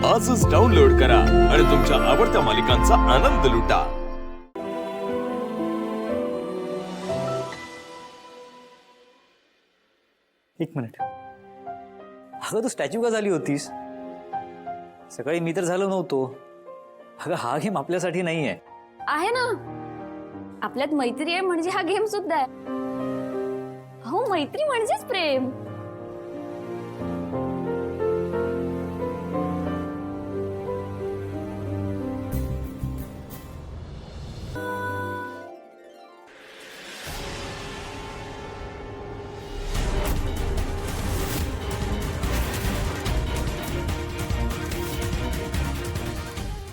आजच डाउनलोड करा आणि तुमच्या आवडत्या मालिकांचा आनंद लुटा। एक मिनिट, अगं तू स्टॅच्यू का झाली होतीस? सकाळी मी तर झालो नव्हतो। अगं हा गेम आपल्यासाठी नाही आहे ना, आपल्यात मैत्री आहे म्हणजे हा गेम सुद्धा आहे। हो, मैत्री म्हणजेच प्रेम।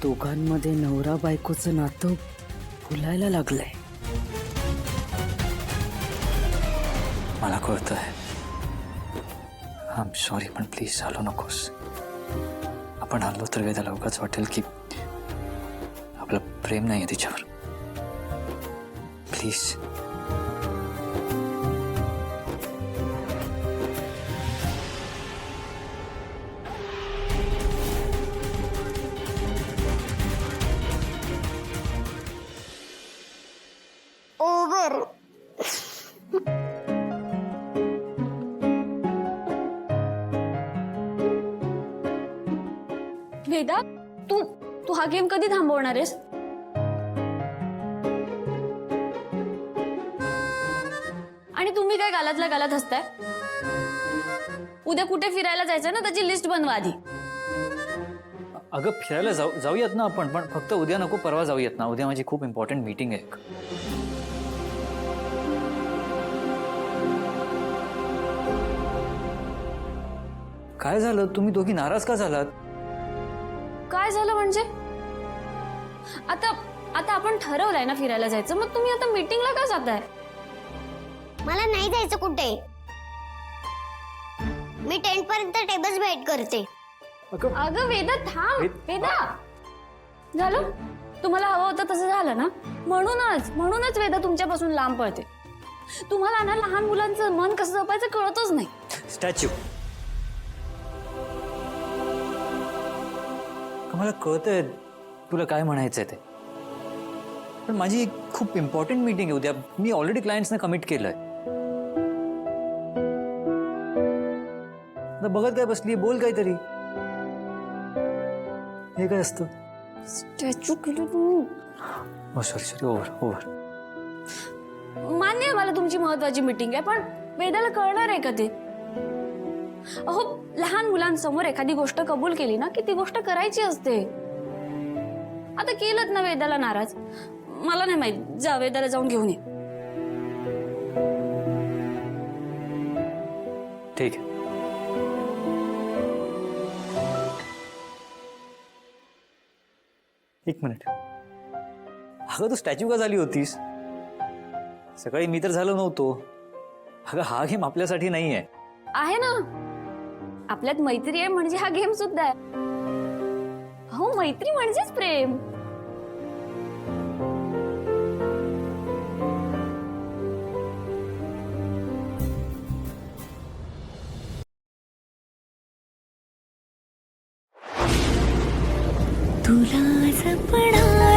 दोघांमध्ये नवरा बायकोचं नातं फुलायला लागलंय। मला कळतंय। आय एम सॉरी, पण प्लीज हलू नकोस। आपण हल्लो तर वेदाला उगाच वाटेल की आपलं प्रेम नाही आहे तिच्यावर। प्लीज। ओव्हर। वेदा, तू तू हा गेम कधी थांबवणार आहेस? आणि तुम्ही काय गालातल्या गालात हसताय? उद्या कुठे फिरायला जायचं ना, त्याची लिस्ट बनवा आधी। अगं फिरायला जाऊयात ना आपण, पण फक्त उद्या नको, परवा जाऊयात ना। उद्या माझी खूप इम्पॉर्टंट मीटिंग आहे। काय झालं? तुम्ही दोघी नाराज का झालात? काय झालं म्हणजे? आता आता आपण ठरवलंय ना फिरायला जायचं, मग तुम्ही आता मीटिंगला का जाताय? मला नाही जायचं कुठे। मी 10 पर्यंत टेबल्स भेट करते। अगं वेदा थांब। वेदा, झालं? तुम्हाला हवं होतं तसं झालं ना? म्हणूनच वेदा तुमच्यापासून लांब पळते। तुम्हाला ना लहान मुलांचं मन कसं जपायचं कळतच नाही। स्टॅच्यू, मला कळतंय तुला काय म्हणायचंय ते, पण माझी खूप इम्पॉर्टंट मीटिंग आहे उद्या। मी ऑलरेडी क्लायंट्सना कमिट केलंय। बघत काय बसली, बोल काहीतरी। हे काय असतं? स्टॅच्यू केलं तुम्ही। Sorry, over. मान्य आहे मला तुमची महत्वाची मीटिंग आहे, पण वेदाला कळणार आहे का ते? अहो, लहान मुलांसमोर एखादी गोष्ट कबूल केली ना की ती गोष्ट करायची असते। आता केलंत ना वेदाला नाराज, मला नाही माहित, जा वेदाला जाऊन घेऊन ये। ठीक आहे। एक मिनिट, अगं तू स्टॅच्यू का झाली होतीस? सकाळी मी तर झालो नव्हतो। अगं हा गेम आपल्यासाठी नाही आहे ना, आपल्यात मैत्री आहे म्हणजे हा गेम सुद्धा आहे। हो, मैत्री म्हणजेच प्रेम। तुला जपणार